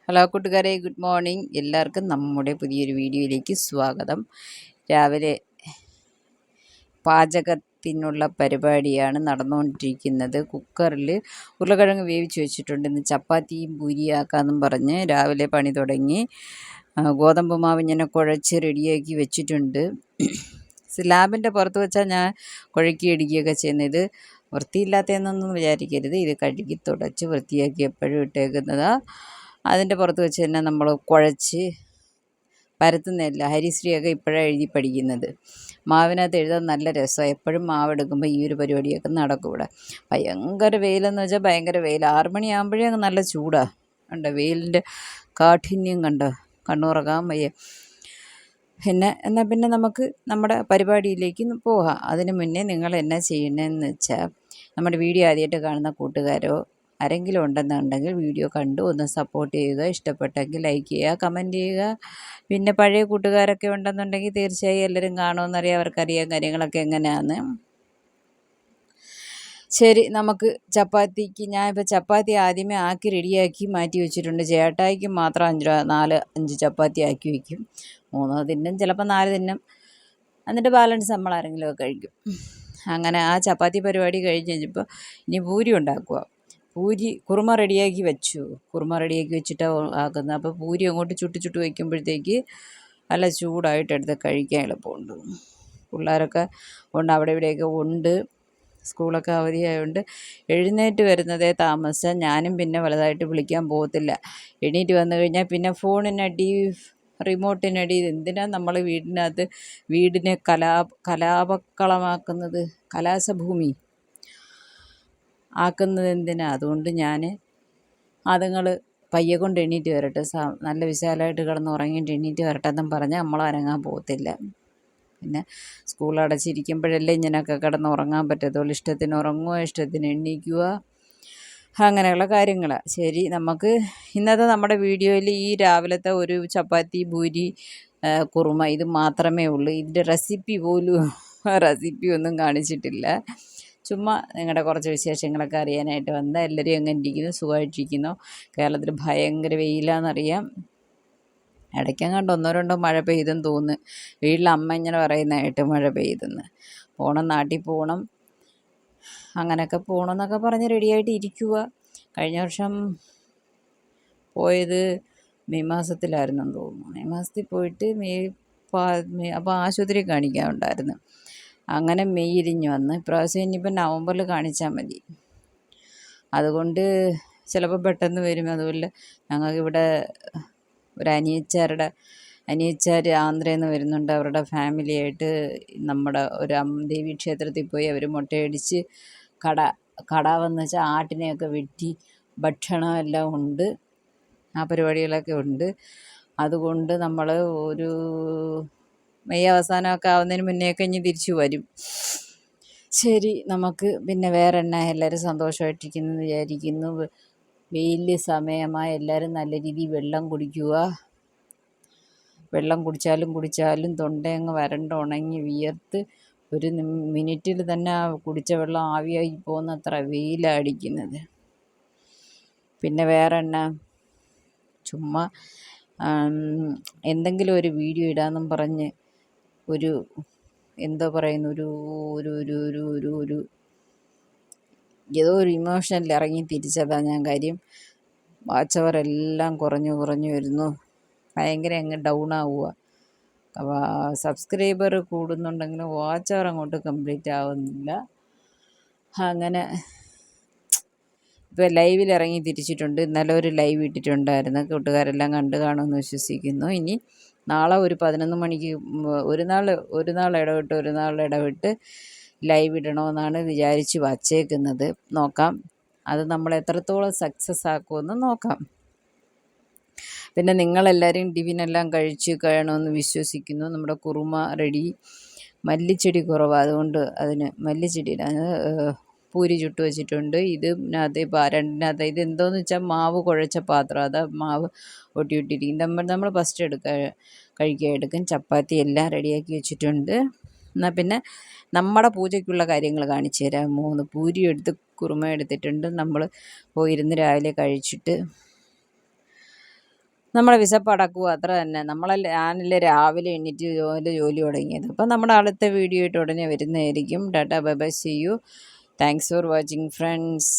Hello കൂട്ടുകാരെ, good morning. എല്ലാവർക്കും നമ്മുടെ പുതിയൊരു വീഡിയോയിലേക്ക് സ്വാഗതം. രാവിലെ പാചകത്തിനുള്ള പരിപാടിയാണ് നടന്നുകൊണ്ടിരിക്കുന്നത്. കുക്കറിൽ ഉരുളക്കിഴങ്ങ് വേവിച്ച് വെച്ചിട്ടുണ്ട്. ഇന്ന് ചപ്പാത്തിയും പൂരിയാക്കാമെന്നും പറഞ്ഞ് രാവിലെ പണി തുടങ്ങി. ഗോതമ്പ് മാവ് ഇങ്ങനെ കുഴച്ച് റെഡിയാക്കി വെച്ചിട്ടുണ്ട്. സ്ലാബിൻ്റെ പുറത്ത് വെച്ചാൽ ഞാൻ കുഴക്കി ഇടിക്കുകയൊക്കെ ചെയ്യുന്നത്. ഇത് വൃത്തിയില്ലാത്തതെന്നൊന്നും വിചാരിക്കരുത്. ഇത് കഴുകി തുടച്ച് വൃത്തിയാക്കി എപ്പോഴും ഇട്ടേക്കുന്നതാണ്. അതിൻ്റെ പുറത്ത് വെച്ച് തന്നെ നമ്മൾ കുഴച്ച് പരത്തുന്നില്ല. ഹരിശ്രീയൊക്കെ ഇപ്പോഴാണ് എഴുതി പഠിക്കുന്നത്. മാവിനകത്ത് എഴുതാൻ നല്ല രസമാണ്. എപ്പോഴും മാവെടുക്കുമ്പോൾ ഈ ഒരു പരിപാടിയൊക്കെ നടക്കും. ഇവിടെ ഭയങ്കര വെയിലെന്ന് വെച്ചാൽ ഭയങ്കര വെയിൽ. 6 മണിയാകുമ്പോഴേ അങ്ങ് നല്ല ചൂടാണ്. കണ്ടോ വെയിലിൻ്റെ കാഠിന്യം കണ്ടോ, കണ്ണുറക്കാൻ വയ്യ. എന്നാൽ പിന്നെ നമുക്ക് നമ്മുടെ പരിപാടിയിലേക്ക് പോകാം. അതിന് മുന്നേ നിങ്ങൾ എന്നാ ചെയ്യണമെന്ന് വെച്ചാൽ, നമ്മുടെ വീഡിയോ ആദ്യമായിട്ട് കാണുന്ന കൂട്ടുകാരോ ആരെങ്കിലും ഉണ്ടെന്നുണ്ടെങ്കിൽ വീഡിയോ കണ്ടു ഒന്ന് സപ്പോർട്ട് ചെയ്യുക. ഇഷ്ടപ്പെട്ടെങ്കിൽ ലൈക്ക് ചെയ്യുക, കമൻറ്റ് ചെയ്യുക. പിന്നെ പഴയ കൂട്ടുകാരൊക്കെ ഉണ്ടെന്നുണ്ടെങ്കിൽ തീർച്ചയായും എല്ലാവരും കാണുമെന്നറിയാം, അവർക്കറിയാം കാര്യങ്ങളൊക്കെ എങ്ങനെയാണെന്ന്. ശരി, നമുക്ക് ചപ്പാത്തിക്ക് ഞാനിപ്പോൾ ചപ്പാത്തി ആദ്യമേ ആക്കി റെഡിയാക്കി മാറ്റി വെച്ചിട്ടുണ്ട്. ചേട്ടായിക്ക് മാത്രം 4-5 ചപ്പാത്തി ആക്കി വയ്ക്കും. 3 തിന്നും, ചിലപ്പോൾ 4 തിന്നും. എന്നിട്ട് ബാലൻസ് നമ്മൾ ആരെങ്കിലുമൊക്കെ കഴിക്കും. അങ്ങനെ ആ ചപ്പാത്തി പരിപാടി കഴിഞ്ഞ് കഴിഞ്ഞപ്പോൾ ഇനി പൂരി ഉണ്ടാക്കുക. പൂരി കുറുമ റെഡിയാക്കി വെച്ചിട്ടാണ് ആക്കുന്നത്. അപ്പോൾ പൂരി അങ്ങോട്ട് ചുട്ട് വയ്ക്കുമ്പോഴത്തേക്ക് നല്ല ചൂടായിട്ട് എടുത്ത് കഴിക്കാൻ എളുപ്പമുണ്ട്. പിള്ളേരൊക്കെ ഉണ്ട്, അവിടെ ഇവിടെയൊക്കെ ഉണ്ട്. സ്കൂളൊക്കെ അവധിയായതുകൊണ്ട് എഴുന്നേറ്റ് വരുന്നതേ താമസിച്ചാൽ ഞാനും പിന്നെ വലുതായിട്ട് വിളിക്കാൻ പോകത്തില്ല. എണീറ്റ് വന്നു കഴിഞ്ഞാൽ പിന്നെ ഫോണിനടി, റിമോട്ടിനടി. എന്തിനാണ് നമ്മൾ വീടിനെ കലാപക്കളമാക്കുന്നത്, കലാസഭൂമി ആക്കുന്നത് എന്തിനാ? അതുകൊണ്ട് ഞാൻ അതുങ്ങൾ പയ്യെ കൊണ്ട് എണീറ്റ് വരട്ടെ, നല്ല വിശാലമായിട്ട് കിടന്ന് ഉറങ്ങിയിട്ട് എണീറ്റ് വരട്ടെ എന്നും പറഞ്ഞാൽ നമ്മൾ അനങ്ങാൻ പോകത്തില്ല. പിന്നെ സ്കൂൾ അടച്ചിരിക്കുമ്പോഴല്ലേ ഇങ്ങനെയൊക്കെ കിടന്ന് ഉറങ്ങാൻ പറ്റത്തുള്ളൂ. ഇഷ്ടത്തിന് ഉറങ്ങുക, ഇഷ്ടത്തിന് എണീക്കുക, അങ്ങനെയുള്ള കാര്യങ്ങളാണ്. ശരി, നമുക്ക് ഇന്നത്തെ നമ്മുടെ വീഡിയോയിൽ ഈ രാവിലത്തെ ഒരു ചപ്പാത്തി, പൂരി, കുറുമ ഇത് മാത്രമേ ഉള്ളൂ. ഇതിൻ്റെ റെസിപ്പി ഒന്നും കാണിച്ചിട്ടില്ല. ചുമ്മാ നിങ്ങളുടെ കുറച്ച് വിശേഷങ്ങളൊക്കെ അറിയാനായിട്ട് വന്ന. എല്ലാവരും എങ്ങനെ ഇരിക്കുന്നു? സുഖമായിട്ടിരിക്കുന്നു? കേരളത്തിൽ ഭയങ്കര വെയിലാണെന്നറിയാം. ഇടയ്ക്കെങ്ങാണ്ട് 1-2 മഴ പെയ്തെന്ന് തോന്നുന്നു. വീട്ടിൽ അമ്മ ഇങ്ങനെ പറയുന്നതായിട്ട് മഴ പെയ്തെന്ന്. നാട്ടിൽ പോകണം, അങ്ങനെയൊക്കെ പോകണമെന്നൊക്കെ പറഞ്ഞ് റെഡിയായിട്ട് ഇരിക്കുക. കഴിഞ്ഞ വർഷം പോയത് മെയ് മാസത്തിലായിരുന്നെന്ന് തോന്നുന്നു. മെയ് മാസത്തിൽ പോയിട്ട് അപ്പോൾ ആശുപത്രി കാണിക്കാനുണ്ടായിരുന്നു. അങ്ങനെ മെയ്യിലിഞ്ഞ് വന്ന്. ഇപ്രാവശ്യം ഇനിയിപ്പോൾ നവംബറിൽ കാണിച്ചാൽ മതി. അതുകൊണ്ട് ചിലപ്പോൾ പെട്ടെന്ന് വരും. അതുപോലെ ഞങ്ങൾക്കിവിടെ ഒരു അനിയച്ചാർ ആന്ധ്രയിൽ നിന്ന് വരുന്നുണ്ട്. അവരുടെ ഫാമിലിയായിട്ട് നമ്മുടെ ഒരു ദേവീ ക്ഷേത്രത്തിൽ പോയി അവർ മുട്ടയടിച്ച് കടാവെന്ന് വെച്ചാൽ ആട്ടിനെയൊക്കെ വെട്ടി ഭക്ഷണം എല്ലാം ഉണ്ട്, ആ പരിപാടികളൊക്കെ ഉണ്ട്. അതുകൊണ്ട് നമ്മൾ ഒരു മെയ് അവസാനമൊക്കെ ആവുന്നതിന് മുന്നേയൊക്കെ ഇനി തിരിച്ചു വരും. ശരി, നമുക്ക് പിന്നെ വേറെ എന്നാ, എല്ലാവരും സന്തോഷമായിട്ടിരിക്കുന്നു വിചാരിക്കുന്നു. വെയിൽ സമയമായി, എല്ലാവരും നല്ല രീതിയിൽ വെള്ളം കുടിക്കുക. വെള്ളം കുടിച്ചാലും തൊണ്ടയങ്ങ് വരണ്ട് ഉണങ്ങി വിയർത്ത് ഒരു മിനിറ്റിൽ തന്നെ കുടിച്ച വെള്ളം ആവിയായി പോകുന്നത്ര വെയിലാണ് അടിക്കുന്നത്. പിന്നെ വേറെ എന്നാ, ചുമ്മാ എന്തെങ്കിലും ഒരു വീഡിയോ ഇടാമെന്നും പറഞ്ഞ് ഒരു എന്തോ പറയുന്നു, ഒരു ഏതോ ഒരു ഇമോഷനിൽ ഇറങ്ങി തിരിച്ചതാണ് ഞാൻ. കാര്യം വാച്ച് അവർ എല്ലാം കുറഞ്ഞു വരുന്നു. ഭയങ്കര അങ്ങ് ഡൗൺ ആവുക. സബ്സ്ക്രൈബർ കൂടുന്നുണ്ടെങ്കിലും വാച്ച് അവർ അങ്ങോട്ട് കംപ്ലീറ്റ് ആവുന്നില്ല. അങ്ങനെ ഇപ്പോൾ ലൈവിൽ ഇറങ്ങി തിരിച്ചിട്ടുണ്ട്. ഇന്നലെ ഒരു ലൈവ് ഇട്ടിട്ടുണ്ടായിരുന്നു, കൂട്ടുകാരെല്ലാം കണ്ടു കാണുമെന്ന് വിശ്വസിക്കുന്നു. ഇനി നാളെ ഒരു 11 മണിക്ക് ഒരു നാൾ ഇടവിട്ട് ലൈവ് ഇടണമെന്നാണ് വിചാരിച്ച് വച്ചേക്കുന്നത്. നോക്കാം, അത് നമ്മൾ എത്രത്തോളം സക്സസ് ആക്കുമെന്ന് നോക്കാം. പിന്നെ നിങ്ങളെല്ലാവരും ടിഫിനെല്ലാം കഴിച്ച് കഴിയണമെന്ന് വിശ്വസിക്കുന്നു. നമ്മുടെ കുറുമ റെഡി. മല്ലിച്ചെടി കുറവാണ്, അതുകൊണ്ട് അതിന് മല്ലിച്ചെടി പൂരി ചുട്ട് വെച്ചിട്ടുണ്ട്. രണ്ടിനകത്ത് ഇത് എന്തോന്ന് വെച്ചാൽ മാവ് കുഴച്ച പാത്രം, അത് മാവ് ഒട്ടിയിട്ടിരിക്കും. നമ്മൾ ഫസ്റ്റ് കഴിക്കാൻ ചപ്പാത്തി എല്ലാം റെഡിയാക്കി വെച്ചിട്ടുണ്ട്. എന്നാൽ പിന്നെ നമ്മുടെ പൂജയ്ക്കുള്ള കാര്യങ്ങൾ കാണിച്ചു തരാം. 3 പൂരി എടുത്ത് കുറുമ എടുത്തിട്ടുണ്ട്. നമ്മൾ പോയിരുന്ന് രാവിലെ കഴിച്ചിട്ട് നമ്മളെ വിശപ്പ് അടക്കുക അത്ര തന്നെ. ഞാനല്ലേ രാവിലെ എണീറ്റ് ജോലി തുടങ്ങിയത്. അപ്പം നമ്മുടെ അടുത്ത വീഡിയോ ആയിട്ട് ഉടനെ വരുന്നതായിരിക്കും. Tata bye bye, see you. Thanks for watching friends.